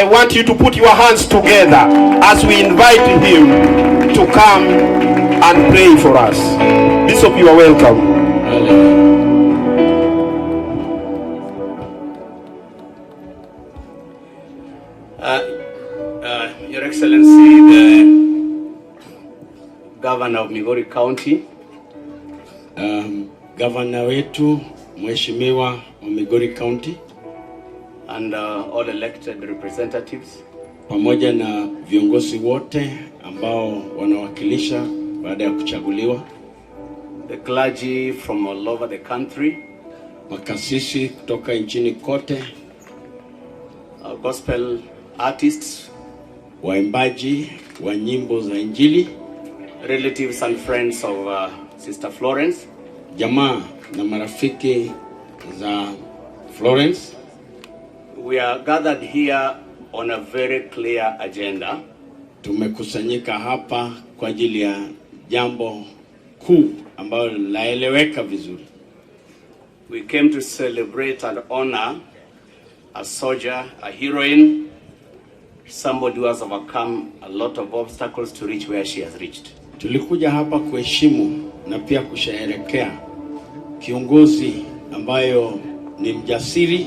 I want you to put your hands together as we invite him to come and pray for us. Bishop, you are welcome. Your Excellency, the Governor of Migori County, Governor wetu Mheshimiwa wa Migori County, and all elected representatives, pamoja na viongozi wote ambao wanawakilisha baada ya kuchaguliwa, the clergy from all over the country, makasisi kutoka nchini kote, gospel artists, waimbaji wa nyimbo za Injili, relatives and friends of Sister Florence, jamaa na marafiki za Florence. We are gathered here on a very clear agenda. Tumekusanyika hapa kwa ajili ya jambo kuu ambalo laeleweka vizuri. We came to celebrate and honor a soldier, a heroine, somebody who has overcome a lot of obstacles to reach where she has reached. Tulikuja hapa kuheshimu na pia kusherehekea kiongozi ambayo ni mjasiri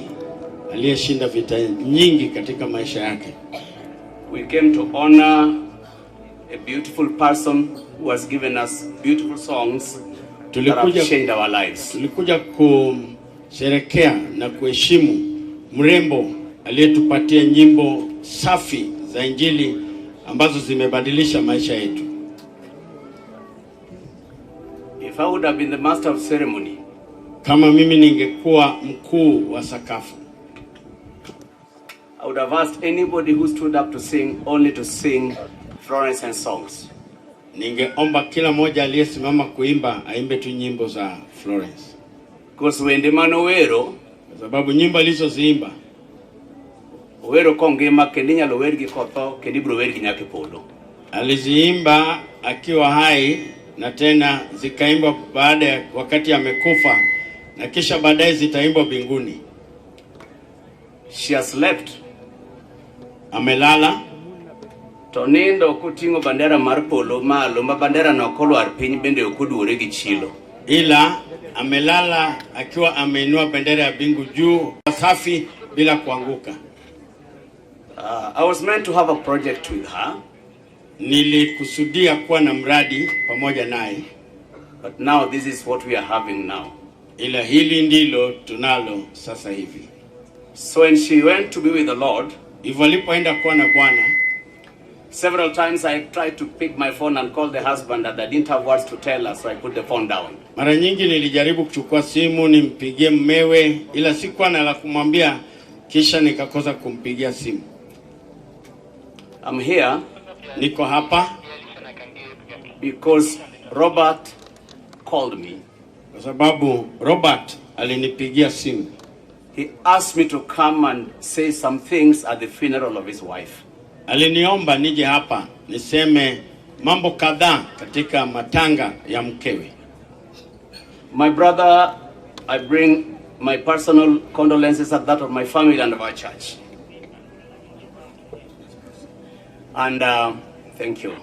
aliyeshinda vita nyingi katika maisha yake. We came to honor a beautiful person who has given us beautiful songs that have changed our lives. Tulikuja kusherehekea na kuheshimu mrembo aliyetupatia nyimbo safi za Injili ambazo zimebadilisha maisha yetu. If I would have been the master of ceremony, kama mimi ningekuwa mkuu wa sakafu, I would have asked anybody who stood up to sing only to sing Florence and songs. Ningeomba kila mmoja aliyesimama kuimba aimbe tu nyimbo za Florence. Because wende mano Owero, kwa sababu nyimbo alizoziimba Owero kongema kendinya lo Weri kotho kendibro Weri nyake polo. Aliziimba akiwa hai na tena zikaimbwa baada ya wakati amekufa na kisha baadaye zitaimbwa mbinguni. She has slept. Amelala. Tonindo kutingo bandera mar polo malo ma bandera no kolwar piny bende okuduore gi chilo. Ila amelala akiwa ameinua bendera ya bingu juu safi bila kuanguka. I was meant to have a project with her. Nilikusudia kuwa na mradi pamoja naye. But now this is what we are having now. Ila hili ndilo tunalo sasa hivi. So when she went to be with the Lord, hivyo alipoenda kuwa na Bwana, several times I tried to pick my phone and call the husband and I didn't have words to tell her, so I put the phone down. Mara nyingi nilijaribu kuchukua simu nimpigie mmewe ila sikuwa na la kumwambia, kisha nikakosa kumpigia simu. I'm here niko hapa because Robert called me. Kwa sababu Robert alinipigia simu. He asked me to come and say some things at the funeral of his wife. Aliniomba nije hapa niseme mambo kadhaa katika matanga ya mkewe. My brother, I bring my personal condolences at that of my family and of our church. And thank you.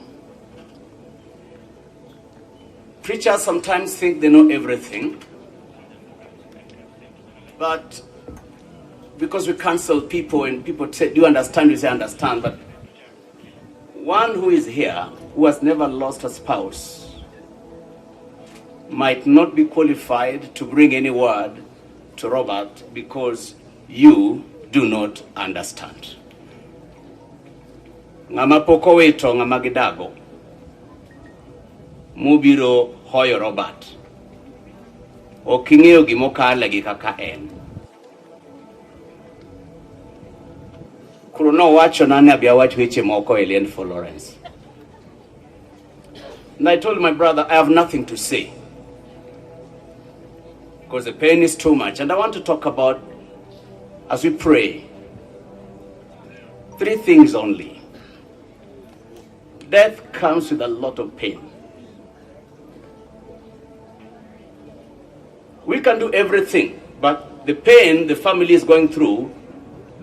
Preachers sometimes think they know everything, but because we cancel people and people say, do you understand? We say understand, but one who is here who has never lost a spouse might not be qualified to bring any word to Robert because you do not understand. Ngama poko Owito ngama gidago mubiro hoyo Robert oking'eyo gimokale gi kaka en. Kuro nowacho nane abiawach weche moko e for Florence. And I told my brother I have nothing to say because the pain is too much, and I want to talk about, as we pray, 3 things only. Death comes with a lot of pain. We can do everything, but the pain the family is going through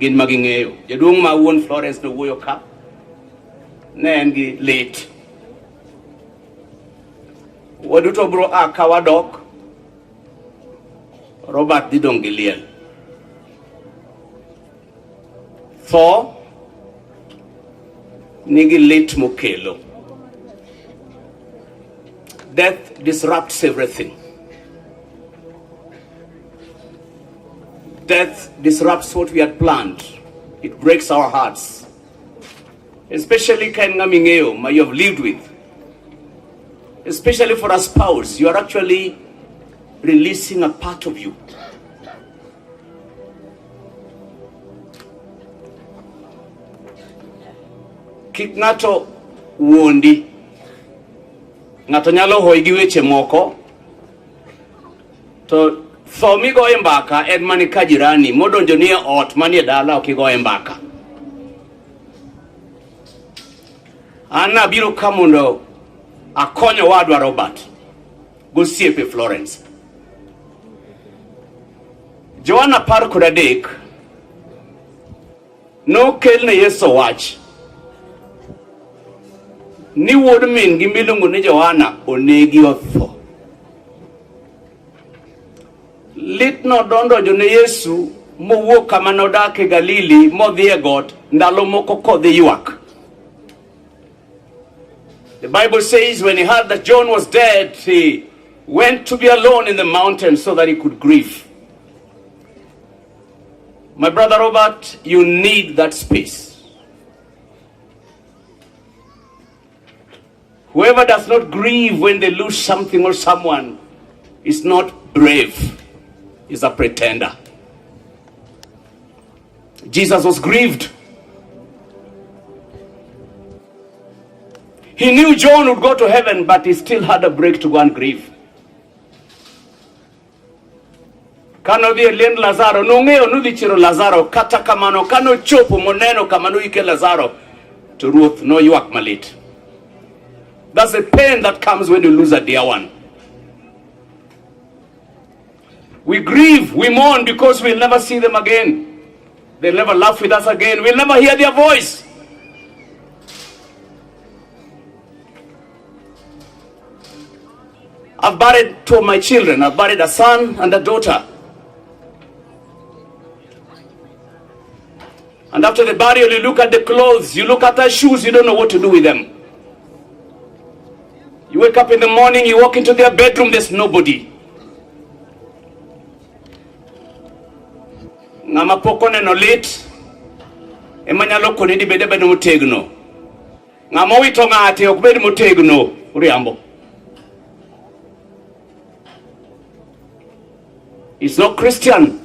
gin maging'eyo. Jaduong' ma wuon Florence no wuoyo ka ne en gi lit. Waduto bro ka wadok. Robert dhi dong' gi liel. Tho nigi lit mokelo. Death disrupts everything. Death disrupts what we had planned. It breaks our hearts. Especially Ken Ngamingeo, ma you have lived with. Especially for a spouse, you are actually releasing a part of you. Kik ng'ato wuondi. Ng'ato nyalo hoyi gi weche moko. To tho migoye mbaka en mani ka jirani modonjo ni e ot manie dala ok igoye mbaka. An abiro ka mondo akonyo wadwa Robert gosiepe Florence. Joana 13 nokelne Yesu wach ni wuod min gi miluongo ni Joana onegi otho. Lit no dondojo ne Yesu mowuok kama nodake Galili modhi e got ndalo moko kodhi ywak. The Bible says when he heard that John was dead, he went to be alone in the mountain so that he could grieve. My brother Robert, you need that space. Whoever does not grieve when they lose something or someone is not brave, is a pretender. Jesus was grieved. He knew John would go to heaven, but he still had a break to go and grieve. Kano di liend Lazaro, nongeo nudhi chiro Lazaro, kata kamano, kano chopo moneno kamano ike Lazaro, to Ruth no ywak malit. That's the pain that comes when you lose a dear one. We grieve, we mourn because we'll never see them again. They'll never laugh with us again. We'll never hear their voice. I've buried two of my children. I've buried a son and a daughter. And after the burial, you look at the clothes, you look at their shoes, you don't know what to do with them. You wake up in the morning, you walk into their bedroom, there's nobody. Ngama poko neno lit, emanyalo koni di bede bedo Motegno. Ngama Owito ng'ate ok bed Motegno, Miriambo. It's not Christian.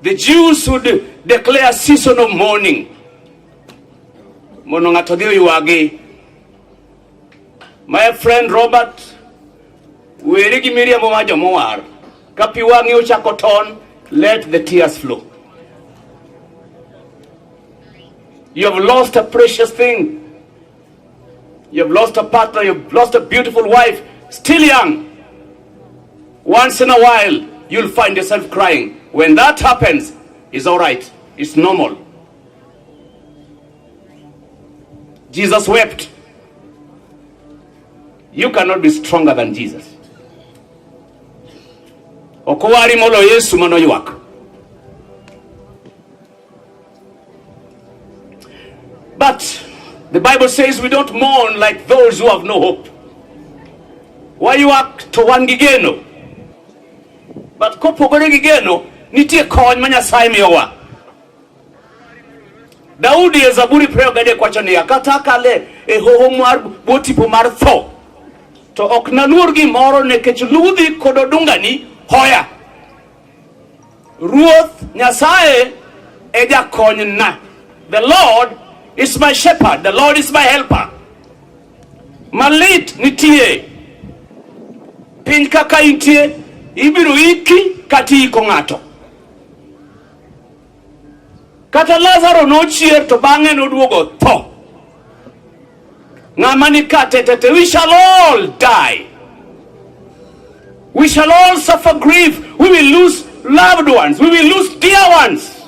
The Jews would declare a season of mourning. Mono ng'ato dhi Ywagi. My friend Robert, Weri gi Miriambo ma Joma war. Ka Piwang'I ochako ton, let the tears flow. You have lost a precious thing. You have lost a partner, you have lost a beautiful wife, still young. Once in a while, you'll find yourself crying. When that happens, it's all right. It's normal. Jesus wept. You cannot be stronger than Jesus. Okowari molo Yesu mano ywak. But the Bible says we don't mourn like those who have no hope. Why ywak to wan gi geno? But kopogore gi geno, nitie kony ma Nyasaye miyowa. Daudi e Zaburi 23 kwacho niya, kata kale e hoho mar botipo mar tho, to ok naluor gimoro nikech ludhi kod odungani hoya. Ruoth Nyasaye e jakonyna. The Lord is my shepherd. The Lord is my helper. Malit nitie. Piny kaka intie, ibiro iki kati iko ng'ato. Kata Lazaro nochier to bang'e noduogo tho. Ng'ama ni katetete, we shall all die. We shall all suffer grief. We will lose loved ones. We will lose dear ones.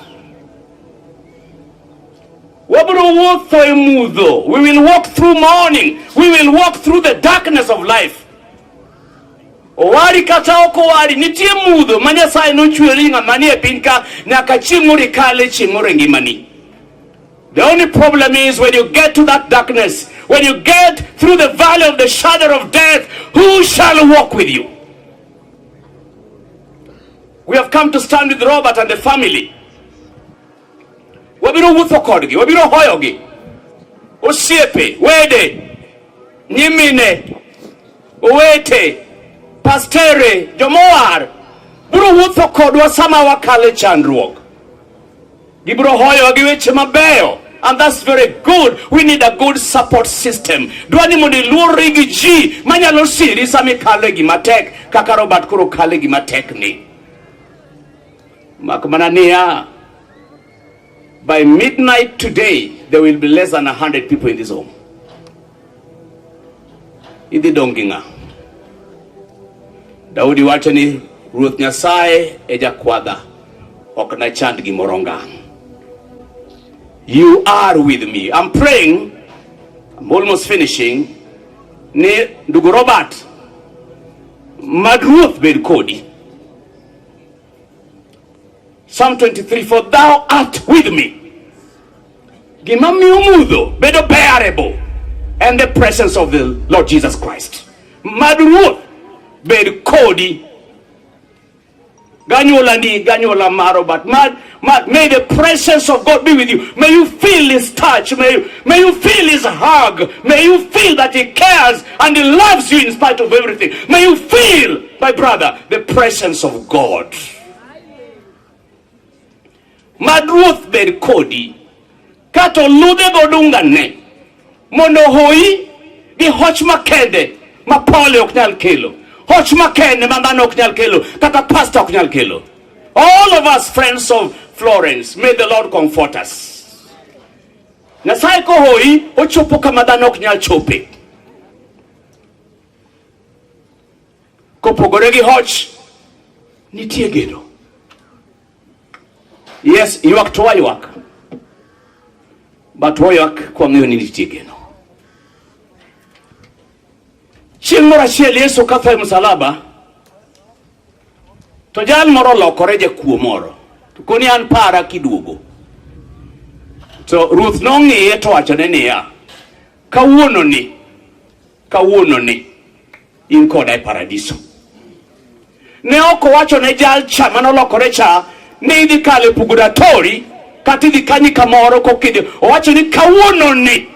wuotho e mudho. We will walk through morning. We will walk through the darkness of life. Owari kata oko wari nitie mudho ma Nyasaye nochweri ng'ama nie piny ka nyaka chieng' moro ikale, chieng' moro ngimani. The only problem is when you get to that darkness, when you get through the valley of the shadow of death, who shall walk with you? We have come to stand with Robert and the family. Wabiro wuotho kodgi, wabiro hoyogi. Osiepe, wede, nyimine, owete, pastere, jomowar, biro wuotho kodwa sama wakale chandruok. Gibiro hoyogi weche mabeyo. And that's very good. We need a good support system. Dwani mondo iluori gi ji manyalo siri sama ikale gima tek kaka Robert koro kale gima tek ni. Makmana niya, by midnight today, there will be less than 100 people in this home. Idhi donginga. Daudi wacho ni Ruoth Nyasaye e jakwadha, ok na chand gimoronga. You are with me. I'm praying, I'm almost finishing, ni ndugu Robert, mad Ruoth bed kodi. Psalm 23, for thou art with me. Gimami umudho, bedo bearable, and the presence of the Lord Jesus Christ. Mad Ruoth bed kodi. Ganyola ni, ganyola maro, but may the presence of God be with you. May you feel His touch. May you feel His hug. May you feel that He cares and He loves you in spite of everything. May you feel, my brother, the presence of God. Madruoth bed kodi. Kato lude godunga ne. Mondo hoi gi hoch makende. Mapole oknyal kelo. Hoch makende mandano oknyal kelo. Kata pastor oknyal kelo. All of us friends of Florence, may the Lord comfort us. Nyasaye ko hoi ochopo kama dhano oknyal chope. Kopogore gi hoch nitie geno. Yes, ywak to ywak. But ywak kwa ng'eyo ni nitie geno. Chieng' moro achiel Yesu katho e msalaba, to jal moro lokore jakuo moro. To koni an para kiduogo. To Ruoth nong'iye to wachone niya, kawuono ni in koda e paradiso. Ne ok owacho ne jal cha manolokore cha ni idhi kale purgatory kata idhi kanyi kamoro kokide. Owacho ni kawuono ni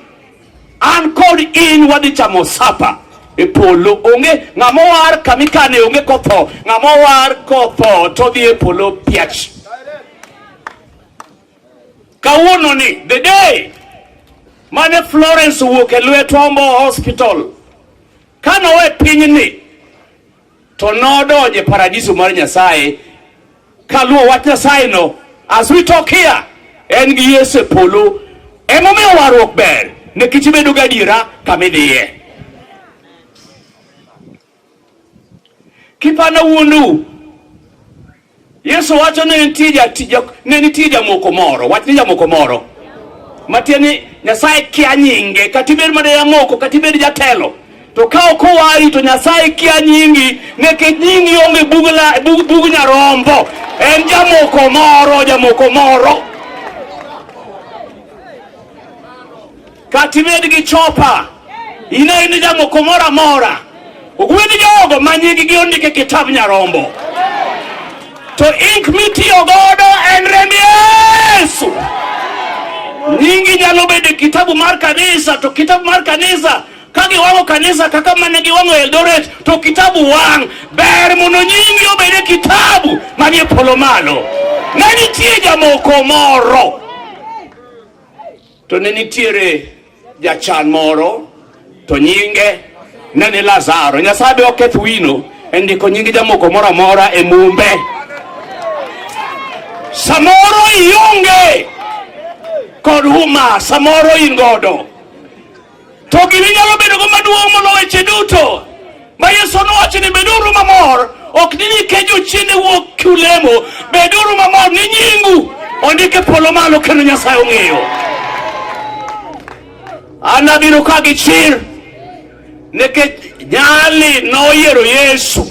an kod in wadhi chamo sapa e polo. Onge ng'ama war kamikane onge kotho. Ng'ama war kotho to dhi e polo piach. Kawuono ni, the day mane Florence wuok e lwet Ombo Hospital, kano we piny ni, to nodonje paradiso mar Nyasaye, kaluwo wach Nyasaye no. As we talk here, en gi Yesu e polo, emomiyo warruok ber, nikech ibedo gadiera kamidhiye. Kipana wuonu, Yesu wacho ne nitie jamoko moro, wach ni jamoko moro. Matieni Nyasaye kia nyinge, katibed made jamoko, katibed jatelo. To ka ok owari to Nyasaye kia nyingi, nekech nyingi onge bug nyarombo. En jamoko moro. Katibed gi chopa, ine jamoko moro amora. Ogwedhi jogo ma nyingi gi ondike kitab nyarombo. To ink mitiyo godo en remb Yesu. Nyingi nyalo bedo kitabu mar kanisa, to kitabu mar kanisa kagi wango kanisa kaka mane gi wango Eldoret, to kitabu wang. Ber mondo nyingi obede kitabu manie polo malo. Ne nitie jamoko moro, to ne nitiere jachan moro, to nyinge ne ni Lazaro. Nyasaye oketh wino endiko nyingi jamoko moro amora e mumbe. Samoro ionge kod huma, samoro in godo. To gini nyalo bedo go maduong' molo weche duto ma Yesu nowacho ni beduru mamor, ok ni nikech ochiende wuok kulemo. Beduru mamor ni nyingu ondike polo malo kendo Nyasaye ong'eyo. Anabiro ka gi chir nikech nyali noyiero Yesu.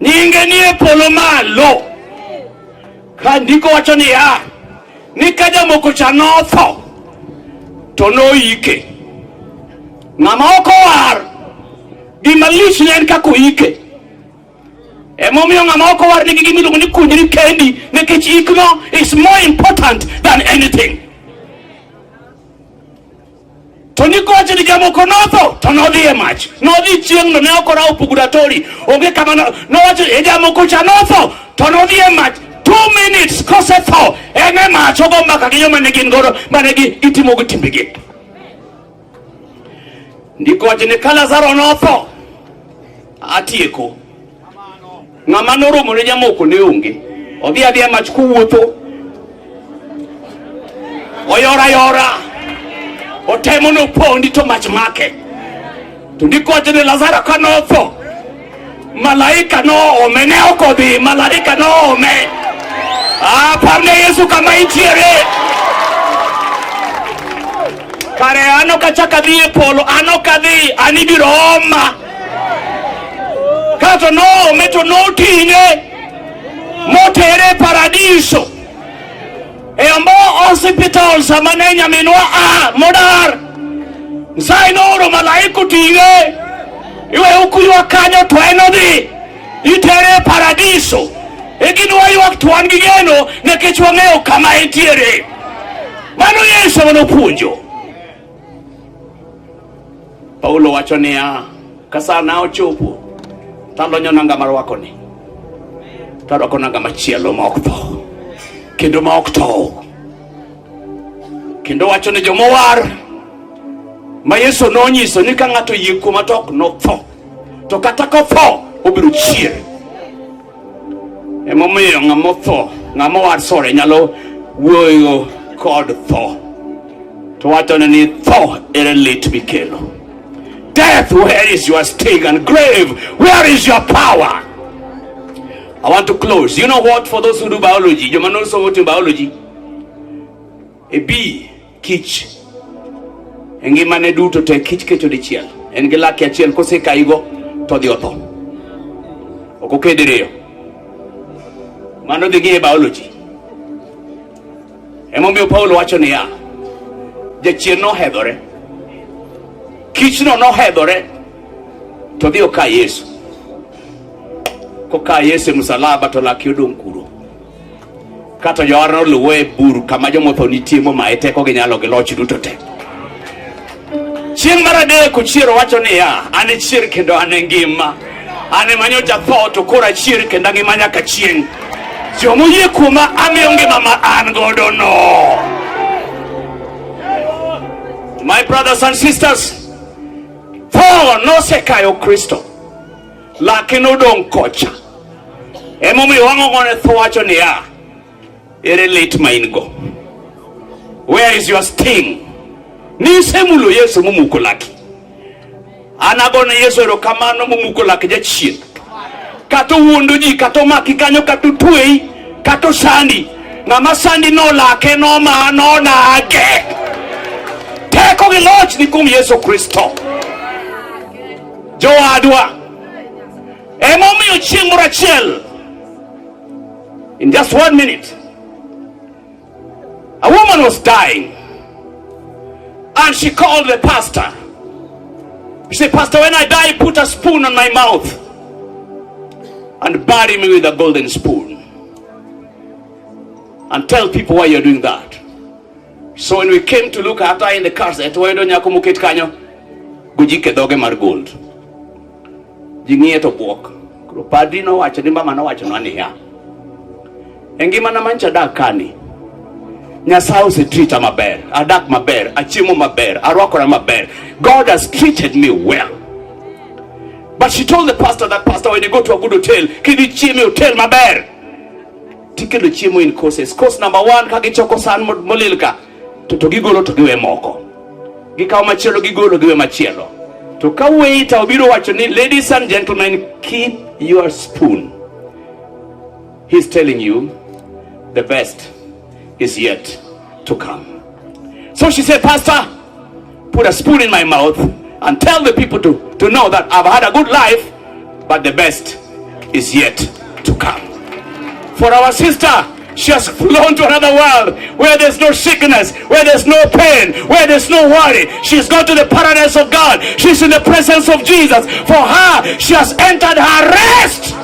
Nyinge ni e polo malo. Ka ndiko wacho niya, ni ka jamoko cha notho to noike. Ng'ama ok owar gima lich ne en kaka oike. Emomiyo ng'ama ok owar nigi gima iluongo ni kunyri kendi, nikech ikno is more important than anything. To niko wacho ni jamoko notho to nodhi e mach, nodhi chieng'no, ne ok orawo puguratori, onge kama nowacho e jamoko cha notho to nodhi e mach. 2 minutes kosetho ene mach ogo mbaka gi joma ne gin godo mane itimo go timbegi. Ndiko wacho ni ka Lazaro notho, atieko. Ng'ama noromo ne jamoko ne onge. Odhi adhiya mach kowuotho, oyora yora, otemo nopondi to mach make. To ndiko wacho ni Lazaro ka notho, malaika noome, ne ok odhi, malaika noome. Parne Yesu kama intiere. Kare ano kachaka dhi e polo, ano kadhi, anibiro oma. Kato noome to noting'e, motere paradiso. E ambo hospital sama ne nyaminwa modar. Nyasaye nooro malaika oting'e, iwe ukuywa kanyo to en odhi, itere paradiso. E ginwa ywak to wan gi geno nikech wang'eyo kama entiere. Mano Yesu manopuonjo. Paulo wacho niya, ka sana ochopo talonyo nanga marwakoni, tarwako nanga machielo ma ok tho kendo ma ok tow. Kendo wacho ni jomowar ma Yesu nonyiso ni ka ng'ato yie kuoma to ok notho, to kata kotho obiro chier. Emomiyo ng'ama otho, ng'ama war sore nyalo wuoyo kod tho. To wacho ni tho ere lit mikelo. Death, where is your sting? And grave, where is your power? I want to close. You know what? For those who do biology, Joma knows what in biology. A bee, kich. Engima ne duto te kich keto dichiel. En gi laki achiel kose kaigo to dhi otho. Ok okedreyo. Mano dhi gi biology. Emomiyo Paulo wacho niya, jachien nohedhore. Kichno nohedhore to dhi oka Yesu. Koka Yesu msalaba to laki odong' kuro. Kata jowar noluwe bur kama jomotho nitie momaye teko gi nyalo gi loch duto te. Chieng' mar adek ochiero wacho niya, an e chier kendo an e ngima. An ema nyocha tho to koro achier kendo angima nyaka chieng'. Jomoyie kuoma amiyo ngima ma an godo no. My brothers and sisters, tho nosekayo Kristo, laki nodong' kocha. Emomiyo wang'ong'one tho wacho niya, ere lit ma in go? Where is your sting? Nisemulo Yesu mumuko laki. Anagone Yesu erokamano mumuko laki jachien. Kato wuondo ji, kato maki kanyo, kato tuei, kato sandi. Ng'ama sandi no lake no ma no nage. Teko gi loch ni kuom Yesu Kristo. Joadwa. Emomiyo chieng' moro achiel, in just 1 minute, a woman was dying. And she called the pastor. She said, Pastor, when I die, put a spoon on my mouth and bury me with a golden spoon. And tell people why you're doing that. So when we came to look at her in the car, said, Gujike doge mar gold. Jingie to walk. Padri no wacho ni mama no wacho no niya. Engima na mancha dakani. Nyasaye osetrita maber, adak maber, achiemo maber, arwakora maber. God has treated me well. But she told the pastor that, Pastor, when you go to a good hotel, can you chiemo hotel maber? Tikelo chiemo in courses. Course number 1, kagi choko san molilka. To gigolo to giwe moko. Gikaw machielo gigolo giwe machielo. To ka waiter obiro wacho ni, ladies and gentlemen, keep your spoon. He's telling you the best is yet to come. So she said, Pastor, put a spoon in my mouth and tell the people to know that I've had a good life, but the best is yet to come. For our sister, she has flown to another world where there's no sickness, where there's no pain, where there's no worry. She's gone to the paradise of God. She's in the presence of Jesus. For her, she has entered her rest.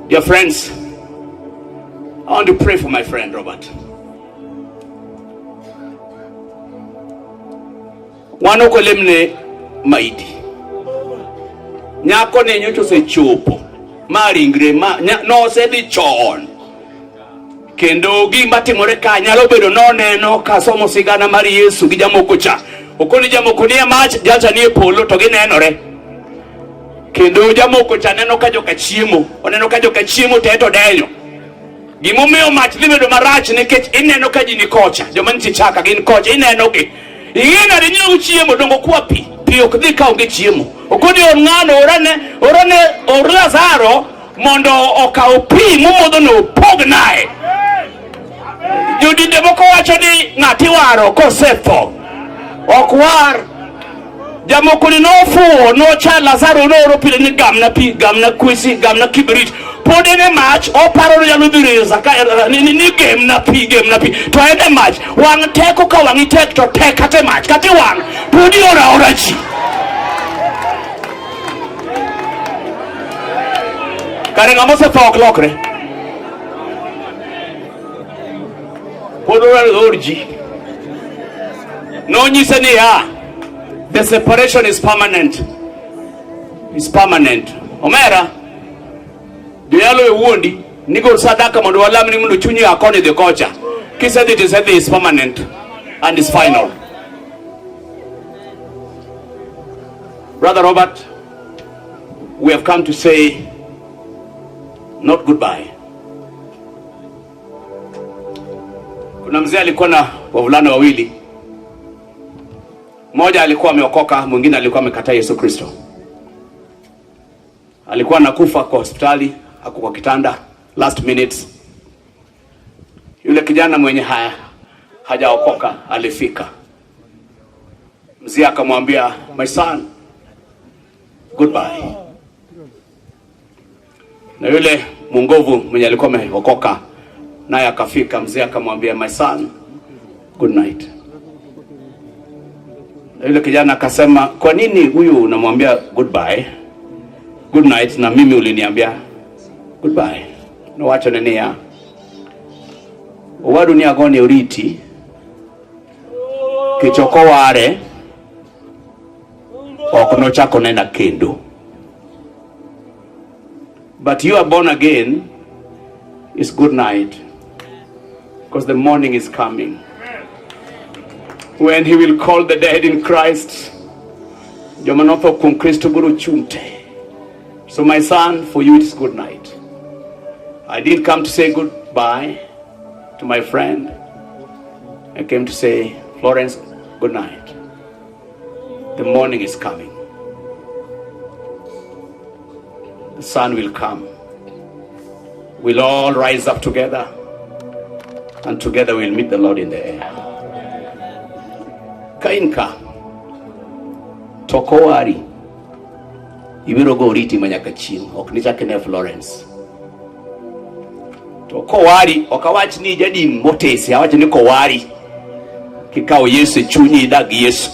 Dear friends, I want to pray for my friend Robert. Wanoko lemne maiti. Nyako ne nyoto se chopo. Maringre no se di chon. Kendo gima timore ka nyalo bedo noneno ka somo sigana mar Yesu gi jamoko cha. Okoni jamoko nie mach jacha nie polo to ginenore. Kendo jamoko cha neno ka joka chiemo. Oneno ka joka chiemo teto denyo. Gimomiyo mach libedo marach nikech ineno ka ji ni kocha. Joma nti chaka gin kocha ineno gi. Ing'ena ni nyiew chiemo dongo kwa pi ok dhi ka onge chiemo. Okoni ng'ano orane Lazaro mondo okaw pi momodho no pognae. Jodinde moko wacho ni ng'ati waro kosetho. Ok war. Jamoko ni nofuo nocha Lazaro nooro pile ni gamna pi, gamna kwisi, gamna kibrit. Pode ne mach oparo nyalo dhireza ka ni gemna pi to ene mach wang teko ka wangi tek to tek kate mach kate wang podi ora ji kare ngamo se fok lokre podora orji no nyise ni the separation is permanent. Omera Dialo e wuondi nigo sadaka mondo walam ni mondo chunyi akoni de kocha. Kisedhi is permanent and is final. Brother Robert, we have come to say not goodbye. Kuna mzee alikuwa na wavulana wawili. Mmoja alikuwa ameokoka, mwingine alikuwa amekataa Yesu Kristo. Alikuwa anakufa kwa hospitali, ako kwa kitanda, last minutes. Yule kijana mwenye hajaokoka alifika. Mzee akamwambia, my son, goodbye. Na yule mungovu mwenye alikuwa ameokoka naye akafika. Mzee akamwambia, my son, good night. Na yule kijana akasema, kwa nini huyu unamwambia goodbye, good night, na mimi uliniambia goodbye? No wacho nenia owadu ni agoni oriti kichoko ware ok no chako nena kendo. But you are born again is good night, because the morning is coming when he will call the dead in Christ. Joma notho kuom Kristo biro chunte. So my son, for you it is good night. I didn't come to say goodbye to my friend. I came to say, Florence, good night. The morning is coming. The sun will come. We'll all rise up together, and together we'll meet the Lord in the air. Kainka Tokowari ibiro go riti manyaka chieng', ok nichake ne Florence. To kowari okawach ni jadin motesi, awach ni kowari kikawo Yesu chunyi idag Yesu.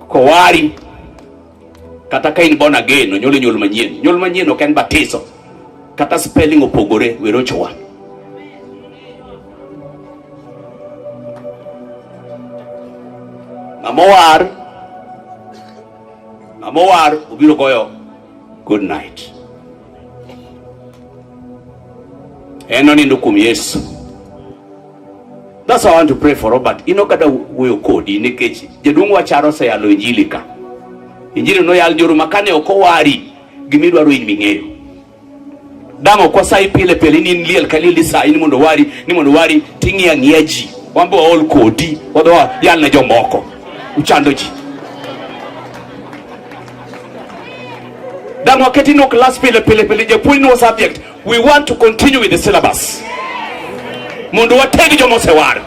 Kowari kata ka in born again onyolo nyol manyien. Nyol manyien ok en batiso, kata spelling opogore werochowa. Amowar ubiro goyo good night. Eno nindo kuom Yesu. That's how I want to pray for Robert. Ino kada wuyo kodi nikech jaduong' wacharo se yalo injili ka. Injili no yal joru makane okowari gimidwaro in ming'eyo. Damo kwa sai pile ni liel kalili sai ni mondo wari tingi ang'ieji. Wambo all kodi wadho yal na jomoko. Uchando ji. Damo ketino class pile je point no subject. We want to continue with the syllabus. mondo wategi joma osewar.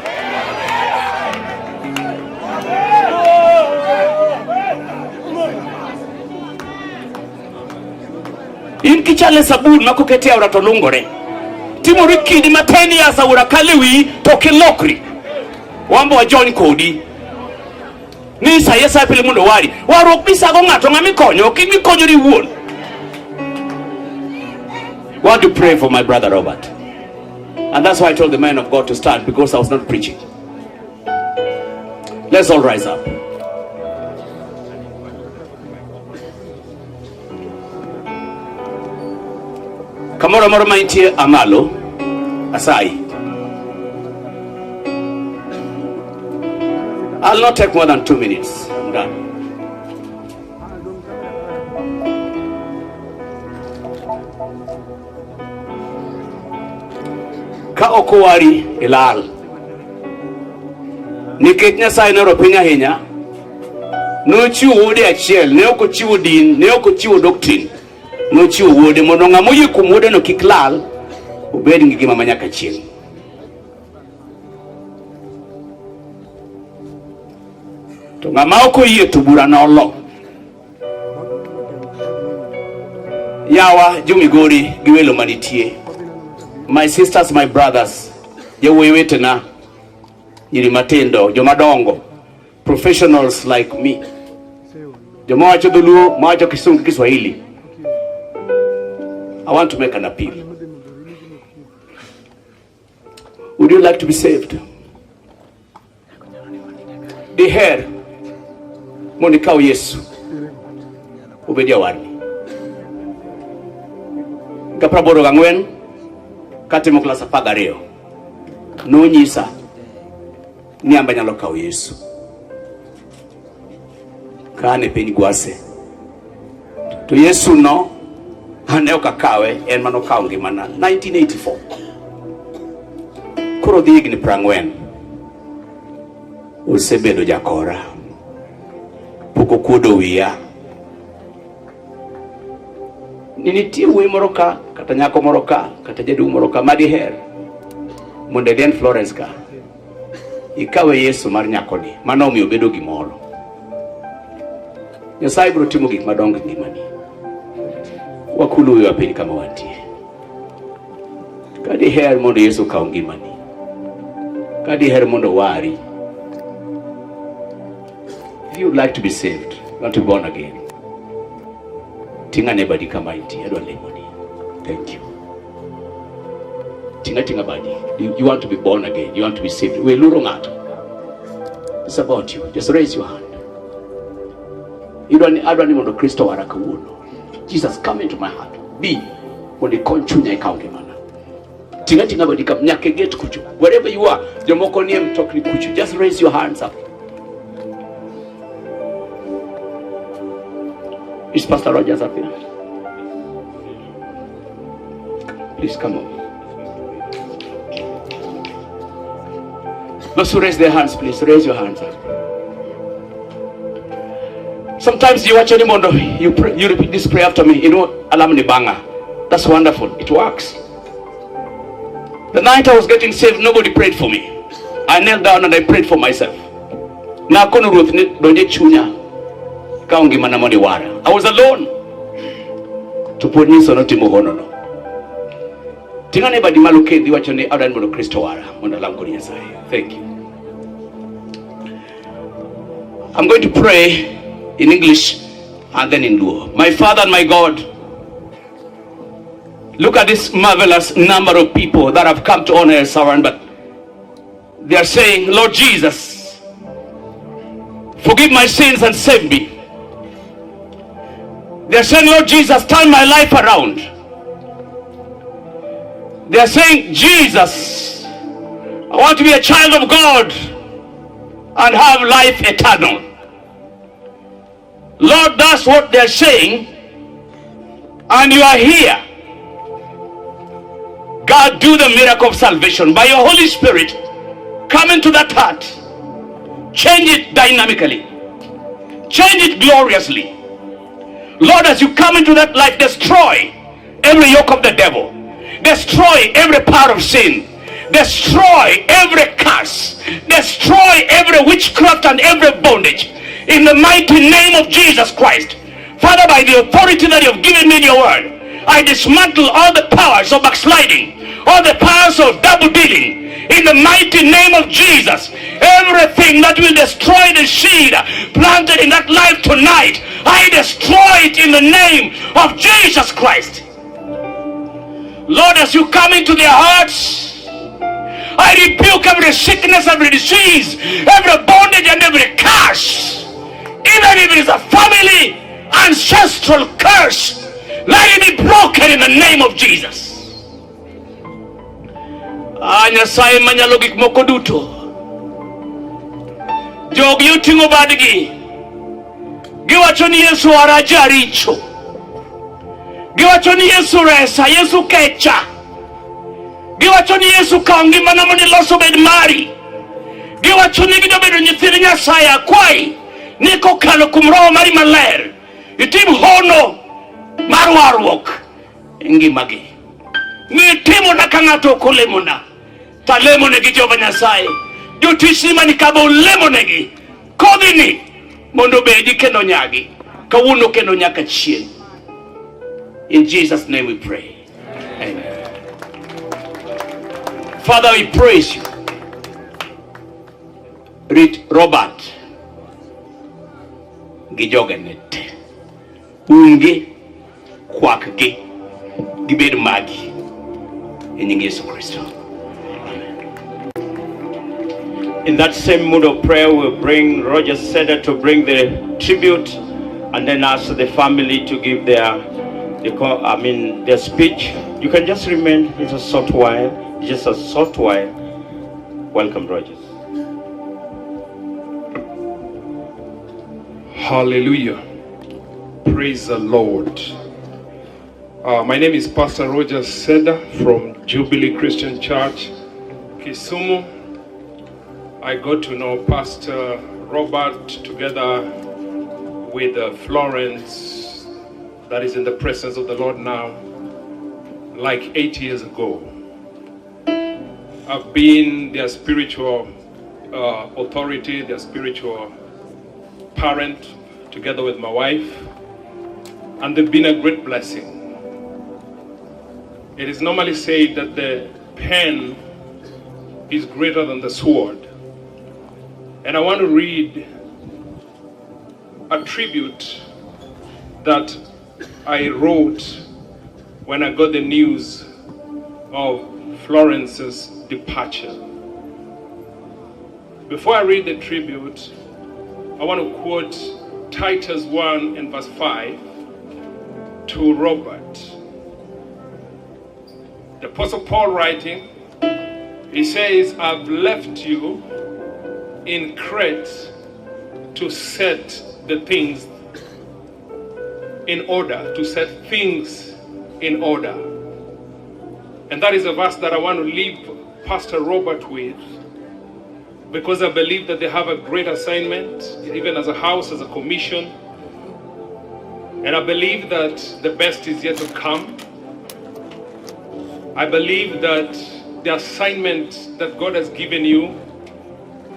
In kichale sabun ma kokete aura to lungore. Timori kidi ma 10 years aura kalewi to kilokri. Wambo wa join kodi. Ni sa pile mondo wari. Warok bisa go ngato ngami konyo, kimi konyo ri wuon. Want to pray for my brother Robert. And that's why I told the man of God to stand, because I was not preaching. Let's all rise up. Kamoro moro maintie amalo asai. I'll not take more than 2 minutes. I'm done. Ka okowari ilal. Nikech Nyasaye noro piny ahinya, nochiwo wuode achiel, ne ok ochiwo din, ne ok ochiwo doctrine. Nochiwo wuode mondo ng'ama oyie kuom wuode no kik lal, obed gi ngima manyaka chieng'. To ng'ama ok oyie to bura nolo. Yawa jomigori gi welo manitie. My sisters, my brothers, yawuoyi wetena, nyiri matindo, joma dongo, professionals like me, joma wacho dholuo, ma wacho kisungu Kiswahili. I want to make an appeal. Would you like to be saved? Diher mondo ikaw Yesu obedi awarni. Kapraboro gang'wen katimo klas 12 nonyisa ni amba nyalo kaw Yesu kane piny gwase, to Yesu no ane ok akawe, en mano kaw ngimana 1984. Koro dhi higni 40 osebedo jakora, pok okuodo wiya. Nitie wuoyi moro ka, kata nyako moro ka, kata jaduong' moro ka madiher mondo idhi Florence ka ikawe Yesu mar nyakoni, mano omiyo bedo gimoro. Nyasaye biro timo gik madongo e ngimani. Wakulu wiwa piny kama wantie. Kadiher mondo Yesu kaw ngimani, kadiher mondo wari. If you would like to be saved, want to be born again, tinga nebadi kama iti, adwa lemoni. Thank you. Tinga badi. You want to be born again, you want to be saved. We luro ngato. It's about you. Just raise your hand. Adwa ni mondo Kristo wara kawuono. Jesus, come into my heart. Be mondo ikony chunya ikaw ngimana. Tinga badi kam nyake get kuchu. Wherever you are, jomoko nie mtokni kuchu. Just raise your hands up. Is Pastor Rogers up here? Please come on. Those who raise their hands, please raise your hands up. Sometimes you watch anyone, you repeat this prayer after me. You know, alam ni banga. That's wonderful. It works. The night I was getting saved, nobody prayed for me. I knelt down and I prayed for myself. Na kono ruth ni donje chunya. I was alone. To put me so not in Mohono. Tinga ne badi maluke di wachone adan mono Kristo wara mono langoni Nyasaye. Thank you. I'm going to pray in English and then in Luo. My Father and my God, look at this marvelous number of people that have come to honor your servant, but they are saying, Lord Jesus, forgive my sins and save me. They are saying, Lord Jesus, turn my life around. They are saying, Jesus, I want to be a child of God and have life eternal. Lord, that's what they are saying, and you are here. God, do the miracle of salvation. By your Holy Spirit, come into that heart. Change it dynamically. Change it gloriously. Lord, as you come into that life, destroy every yoke of the devil. Destroy every power of sin. destroy every curse, destroy every witchcraft and every bondage in the mighty name of Jesus Christ. Father, by the authority that you have given me in your word, I dismantle all the powers of backsliding, all the powers of double dealing in the mighty name of Jesus. Everything that will destroy the seed planted in that life tonight, I destroy it in the name of Jesus Christ. Lord, as you come into their hearts, I rebuke every sickness, every disease, every bondage and every curse. Even if it is a family ancestral curse, let it be broken in the name of Jesus. Nyasaye manyalo gik moko duto, jogi oting'o badgi, giwacho ni Yesu araja richo, giwacho ni Yesu resa, Yesu kecha, giwacho ni Yesu kawo ngimana mondo iloso bed mari, giwacho ni gidobedo nyithind Nyasaye akwai ni kokalo kuom Roho mari maler itim hono mar warruok e ngimagi. Nitimona ka ng'ato ok olemona, talemonegi Jehova Nyasaye. Jotich mani kaba olemonegi kodhini mondo bedi kendo nyagi kawuono kendo nyaka chieng'. In Jesus' name we pray. Amen. Father, we praise you. Rit Robert gi jogene te, umgi kwakgi gibed magi e nying Yesu Kristo. In that same mood of prayer, we'll bring Roger Seda to bring the tribute, and then ask the family to give their speech. You can just remain just a short while. Welcome, Roger. Hallelujah. Praise the Lord. My name is Pastor Roger Seda from Jubilee Christian Church, Kisumu. I got to know Pastor Robert together with Florence, that is in the presence of the Lord now, like 8 years ago. I've been their spiritual authority, their spiritual parent, together with my wife, and they've been a great blessing. It is normally said that the pen is greater than the sword. And I want to read a tribute that I wrote when I got the news of Florence's departure. Before I read the tribute, I want to quote Titus 1 and verse 5 to Robert. The Apostle Paul writing, he says, I've left you in Crete to set the things in order, And that is a verse that I want to leave Pastor Robert with, because I believe that they have a great assignment, even as a house, as a commission. And I believe that the best is yet to come. I believe that the assignment that God has given you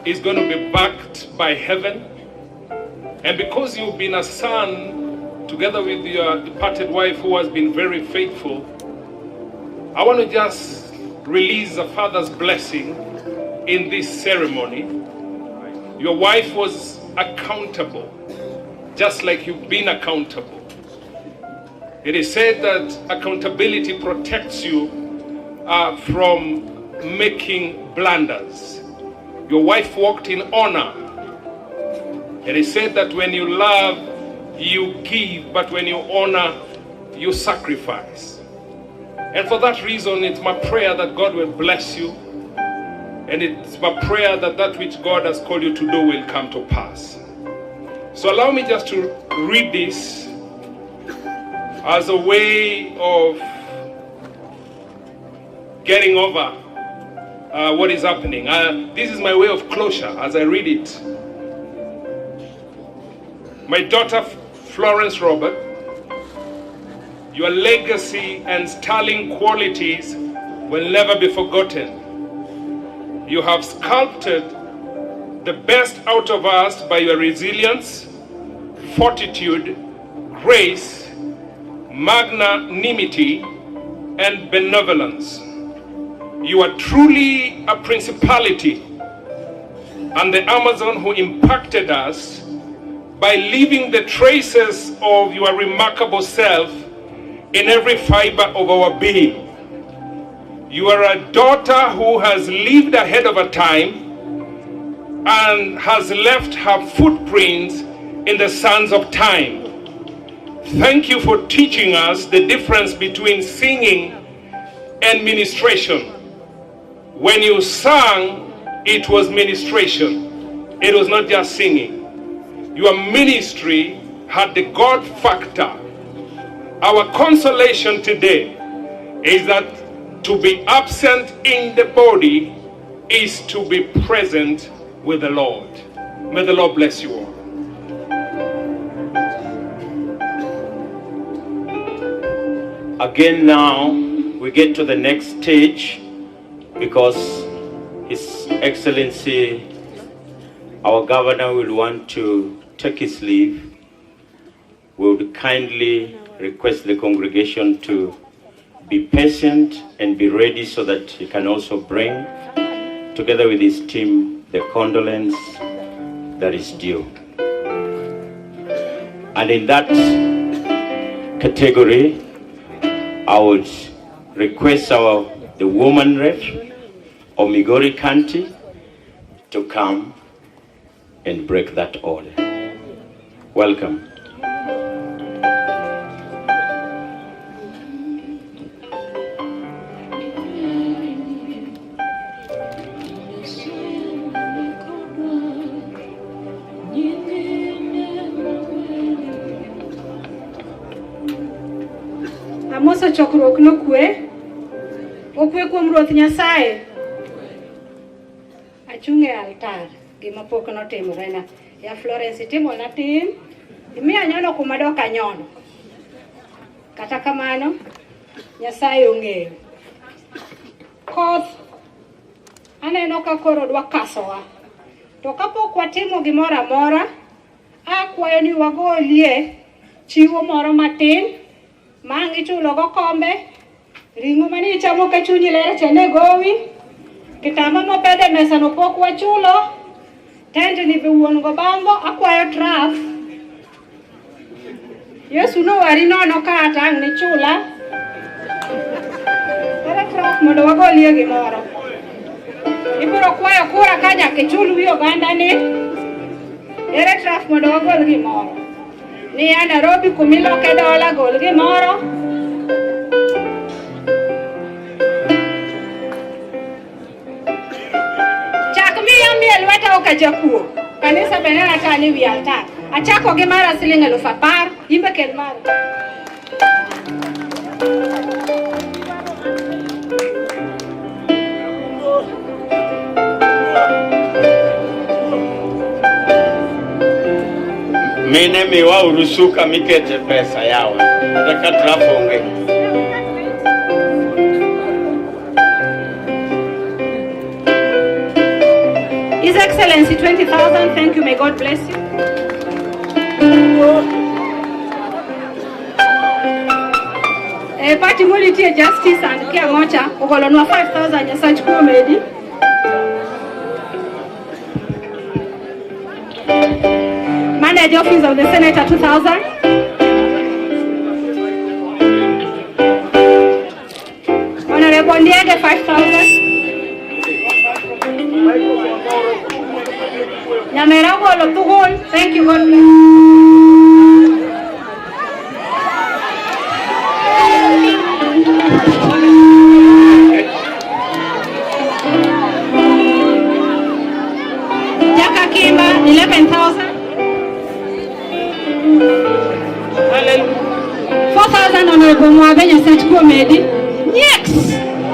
is going to be backed by heaven. And because you've been a son together with your departed wife who has been very faithful, I want to just release a father's blessing in this ceremony. Your wife was accountable, just like you've been accountable. It is said that accountability protects you from making blunders. Your wife walked in honor. It is said that when you love, you give, but when you honor, you sacrifice. And for that reason, it's my prayer that God will bless you. And it's my prayer that that which God has called you to do will come to pass. So allow me just to read this as a way of getting over what is happening. This is my way of closure as I read it. My daughter Florence Robert, your legacy and sterling qualities will never be forgotten. You have sculpted the best out of us by your resilience, fortitude, grace, magnanimity, and benevolence. You are truly a principality and the Amazon who impacted us by leaving the traces of your remarkable self in every fiber of our being. You are a daughter who has lived ahead of her time and has left her footprints in the sands of time. Thank you for teaching us the difference between singing and ministration. When you sang, it was ministration. It was not just singing. Your ministry had the God factor. Our consolation today is that to be absent in the body is to be present with the Lord. May the Lord bless you all. Again now, we get to the next stage because His Excellency, our Governor, will want to take his leave. We would kindly request the congregation to be patient and be ready so that he can also bring, together with his team, the condolence that is due. And in that category, I would request the woman rep of Migori County to come and break that order. Welcome. Amosa chokrok no kwe. Okwe kuom Ruoth Nyasaye. Achunge altar. Gima pok notimore na. Ya Florence timo na tin. Imiya nyono kuma doka nyono. Kata kamano, Nyasaye ong'eyo. Koth aneno ka koro dwa kasowa. To kapok watimo gimoro amora, akwayo ni wagolie chiwo moro matin. Mangi chulo go kombe. Ringo mani chamo ka chunyi lere chene gowi. Kitamba mopede mesa no pok wachulo. Tende ni biwuon go bango akwayo traf. Yesu no wari nono ka atang ni chula. Tere traf mondo wagolie gimoro. Ibiro kwayo kura kanya kichulu wi oganda ni. Tere traf mondo wagol gimoro. Ni ya Nairobi kumiloke dola gol gimoro. Lweta okajakuo kanisa benera tani wi altar achako gi mara siling 10,000 imbe kel mara Mine miwa urusuka mikete pesa yawe nataka trafonge. His Excellency, 20,000. Thank you. May God bless you. Party Multi Justice and Kiamocha, Ogolonwa 5,000. Yes, such comedy. Manage Office of the Senator 2,000. Honorable Ndiege 5,000. Nyamerago Lotugol, thank you, God bless. Jaka Kimba, 11,000. 4,000 Honorable Mwabenya Search Comedy. Yes!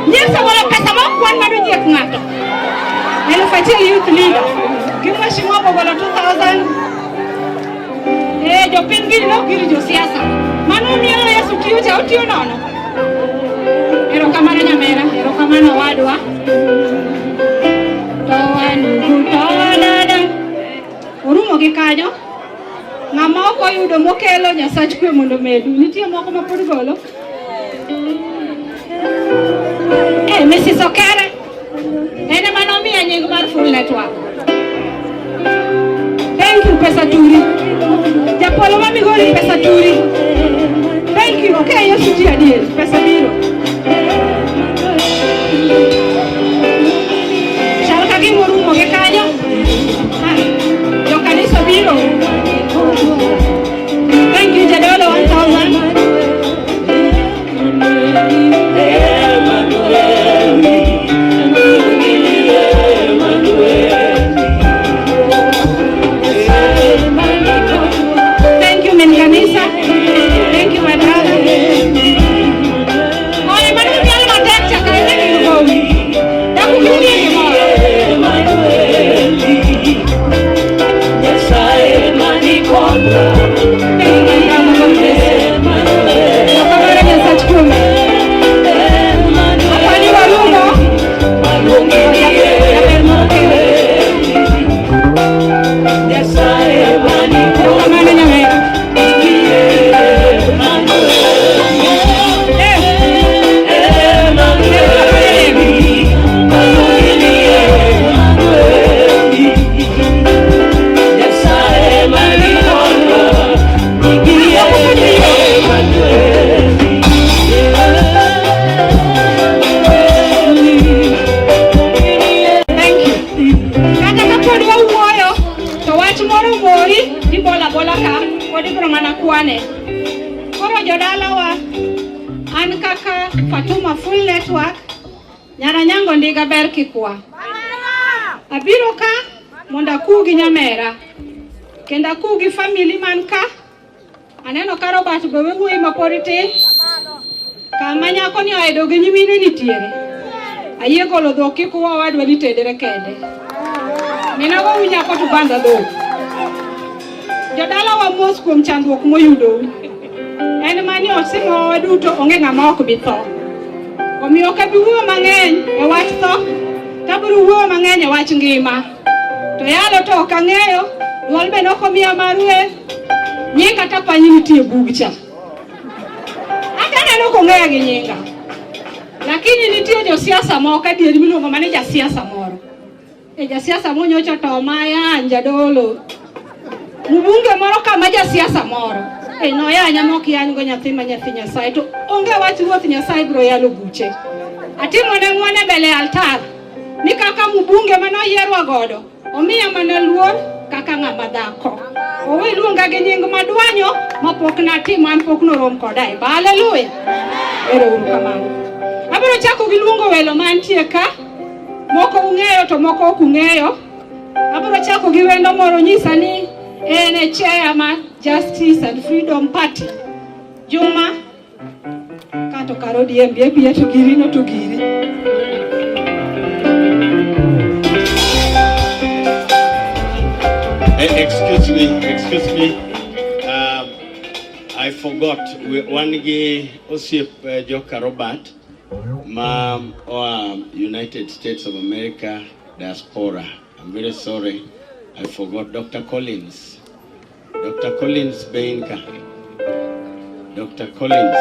Yes, I want to pesa mo one madu nyek ngato. Nilifuatia youth leader. Kimwa shimobo gola 2,000. Jo pingili no giri jo siasa. Manu miyo Yesu kiucha utio nono. Ero kamano Nyamera, ero kamano Wadwa. kanyo. Ng'ama ok oyudo mokelo Nyasach kwe mondo medu. Nitie moko ma pod golo. Mrs. Okere. Ene manomiya nying mar full network. Thank you, pesa turi. Japolo ma migori pesa turi. Thank you. Okay, yesu ti adier. Pesa biro. Chal ka gimo rumo ge kanyo. Jo kanisa biro. Thank you, Jadolo 1000. Thank you, men kanisa. Thank you, my brother. Oye, manu mial matek chaka ene kilugo. Daku kiuye kimoro. Nyasaye mani konda. Kapagara Nyasach kume. Apani warungo. Yaber mokele. Nyasaye mani konda. Kamana nyamera. Koro jodala wa an kaka Fatuma full network nyara nyango ndiga ber kikwa. Abiro ka monda kugi nyamera. Kenda kugi family man ka. Aneno ka Robert gowe wuoyi ma porite. Kama nyako ni oedo gi nyimine nitiere. Ayie golo dhok kikuwa wadwa ni tedere kende. Minago unyako to banda dhok. Jodala wa mos kuom chandruok moyudo. En mani osimo waduto onge ng'ama ok bi tho. Omiyo ka bi wuoyo mang'eny e wach tho, tabiro wuoyo mang'eny e wach ngima. To yalo to ok ang'eyo, duol be nokomiya mar wer, nyinga tapanyi nitie bugcha. Aka neno kong'eya gi nyinga. Lakini nitie josiasa moko adieri miluongo mane jasiasa moro. Jasiasa monyocha to maya Jadolo. Mbunge moro kama jasiasa moro. No yanya mok yango nyathi ma nyathi Nyasaye to onge wach ruoth Nyasaye biro yalo buche. Atimo ne ng'wane mbele altar. Ni kaka mbunge mano yierwa godo. Omiya mana luor kaka ng'ama dhako. Owe luonga gi nying madwanyo mapok natimo an pok norom koda. Haleluya. Ero uru kamano. Abiro chako gi luongo welo mantie ka. Moko ung'eyo to moko ok ung'eyo. Abiro chako gi wendo moro nyisa ni ene chairman Justice and Freedom Party. Joma kato karodi mbie pia to giri no to giri. Excuse me. I forgot. Wangi Osiep Joka Robert, United States of America diaspora. I'm very sorry. I forgot Dr. Collins. Dr. Collins Beinka. Dr. Collins.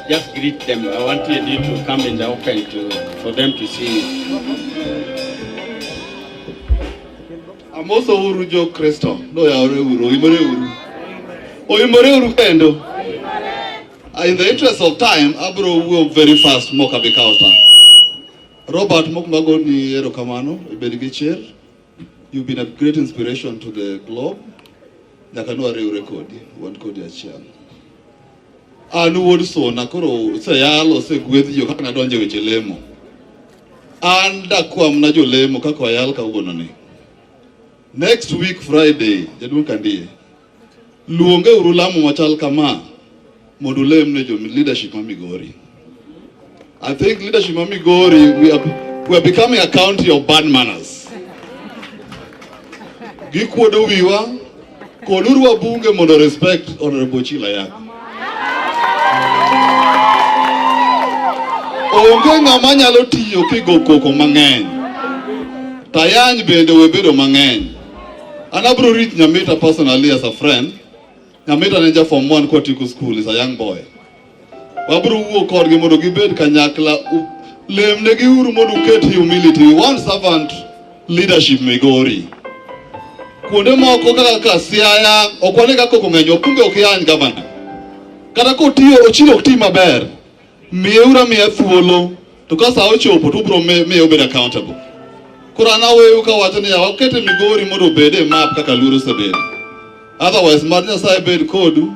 Just greet them. I wanted you to come in the open for them to see you. I'm also Urujo Kristo. No, Imore kendo. In the interest of time, Abro will very fast moka bikauta. Robert Mokmagoni Erokamano, Ibedigicher, you've been a great inspiration to the globe. Nakano record, one code your chair. Anu would so Nakoro, say I'll say with you, Kanadonja with Lemo. And Dakwam Najo Lemo Kakwayalka Wonani. Next week, Friday, Jadukandi, Luonge Urulamu Machal Kama, Modulem Nejo, leadership Mamigori. I think leadership Mamigori, we are becoming a county of bad manners. Gikwodo wiwa, Kodurwa bunge mono respect Honorable Chila yako. Onge ng'ama nyalo tiyo kigo koko mang'eny. Tayany bende webedo mang'eny. An abro rit Nyamita personally as a friend. Nyamita nenja form 1 kwa tiku school is a young boy. Wabro wuo kodgi mondo gibed kanyakla lemnegi uru mondo ket humility. We want servant leadership Migori. Kuonde moko kaka Siaya okwane kako kong'enyo kumbe okiyany governor. Kata kotiyo ochilo okti maber. Miura miya thuolo to kasa ochopo to bro me obed accountable. Kurana wewe kawacho ni wakete Migori mondo bede map kaka Luoro sebede. Otherwise Marnya sai bed kodu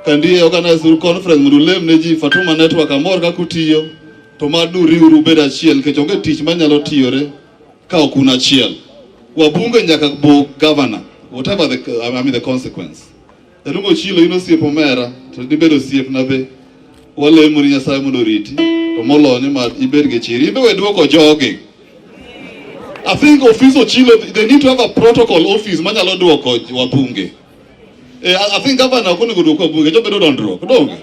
kandi organize conference mondo lemne ji Fatuma network amor ka kutiyo to madu riuru bed achiel ke onge tich manyalo tiyore ka okuna achiel. Wabunge nyaka bo governor whatever the consequence. Elungo chilo ino siepo mera to dibedo siep na be wale muri Nyasaye mondo riti to molony ma ibed ge chiri ibe weduoko jogi. I think office Chilo, they need to have a protocol office manyalo duoko wabunge. I think governor kone duoko wabunge jobe do don duoko donge.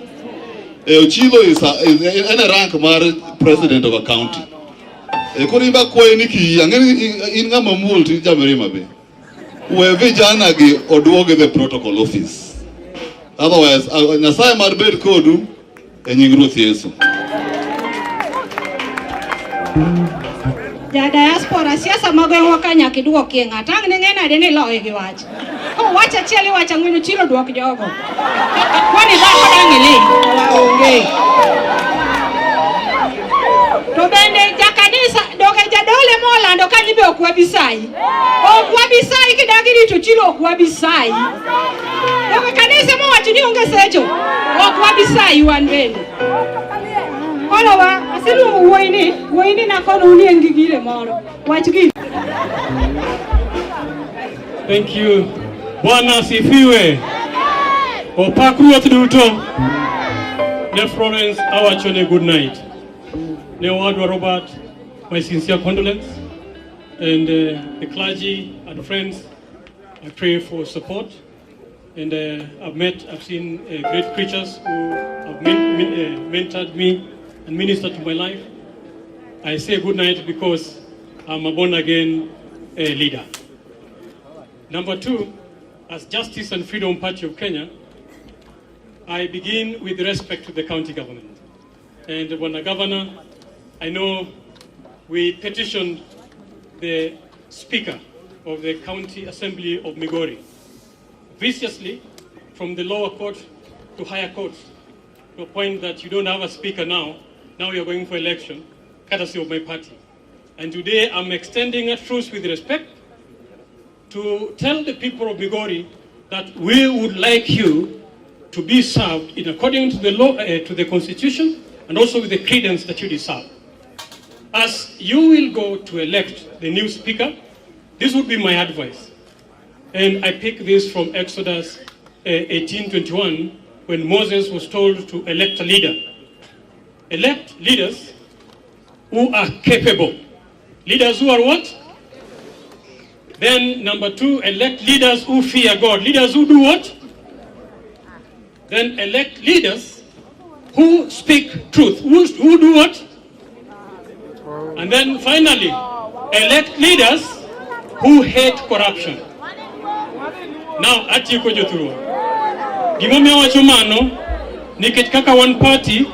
Chilo is a rank mar president of a county. Kone imba kwe niki angeni inga mamul ti jamerima be. We vijana gi oduoge the protocol office. Otherwise Nyasaye mar bed kodu nying Ruoth Yesu. Ja diaspora siasa mageng'wa ka nyaka iduokie ng'ato ang' ng'e nade ni loye gi wach. Wach achiel iwacho ng'wenyo chilo duok jogo. Kwani dhako dang' ili onge. To bende jakanisa doge jadole molando kanyi be okwa bisai. Okwa bisai kidagi rito chilo okwa bisai. Doge kanisa mowacho ni onge secho. Okwa bisai wan bende. Kono wa asilu woini na kono uni ngigire moro. Wach gi. Thank you. Bwana asifiwe. Opak Ruoth duto. Ne Florence awachone good night. Ne Owadwa Robert, my sincere condolence. And the clergy and friends, I pray for support. And I've seen great preachers who have mentored me and ministered to my life. I say good night because I'm a born-again leader. Number 2, as Justice and Freedom Party of Kenya, I begin with respect to the county government. And when a governor, I know we petitioned the Speaker of the County Assembly of Migori viciously from the lower court to higher courts to a point that you don't have a speaker now. Now you're going for election, courtesy of my party. And today I'm extending a truce with respect to tell the people of Migori that we would like you to be served in according to the law, to the constitution, and also with the credence that you deserve. As you will go to elect the new speaker, this would be my advice. And I pick this from Exodus 18:21, when Moses was told to elect a leader. Elect leaders who are capable. Leaders who are what? Then number 2, elect leaders who fear God. Leaders who do what? Then elect leaders who speak truth. Who do what? And then finally, elect leaders who hate corruption. Now, ati ko joturu. Gimomiyo wacho mano, nikech kaka one party,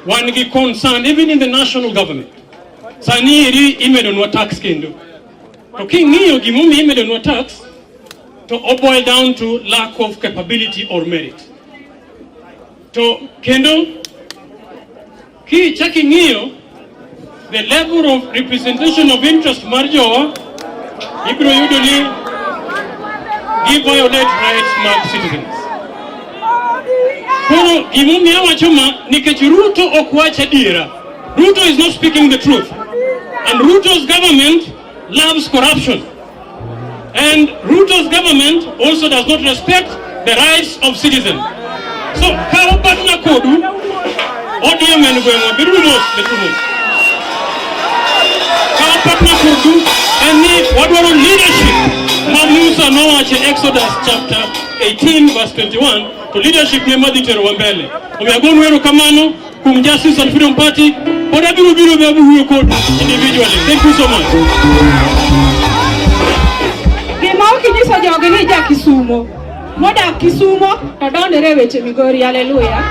one gi concern even in the national government. Sani iri imedonwa tax kendo. To king'iyo gimomiyo imedonwa tax, to boil down to lack of capability or merit. To kendo, ki chaki ng'iyo, the level of representation of interest marjowa, ibro yudo ni give violate rights mark citizens. Koro gimomiyo awachoma nikech Ruto okwacha dira. Ruto is not speaking the truth. And Ruto's government loves corruption. And Ruto's government also does not respect the rights of citizens. So, kao partner kodu, ODM and Gwema, the rumors. Kao partner kodu, and what were leadership? Musa Noach in Exodus chapter 18 verse 21 to leadership ne maditero wambele. Omeagon wero kamano kum Justice and Freedom Party But I will be able to individually. Thank you so much. Kimauki jogi ja Kisumo. Moda Kisumo, to don't rewe Migori, hallelujah.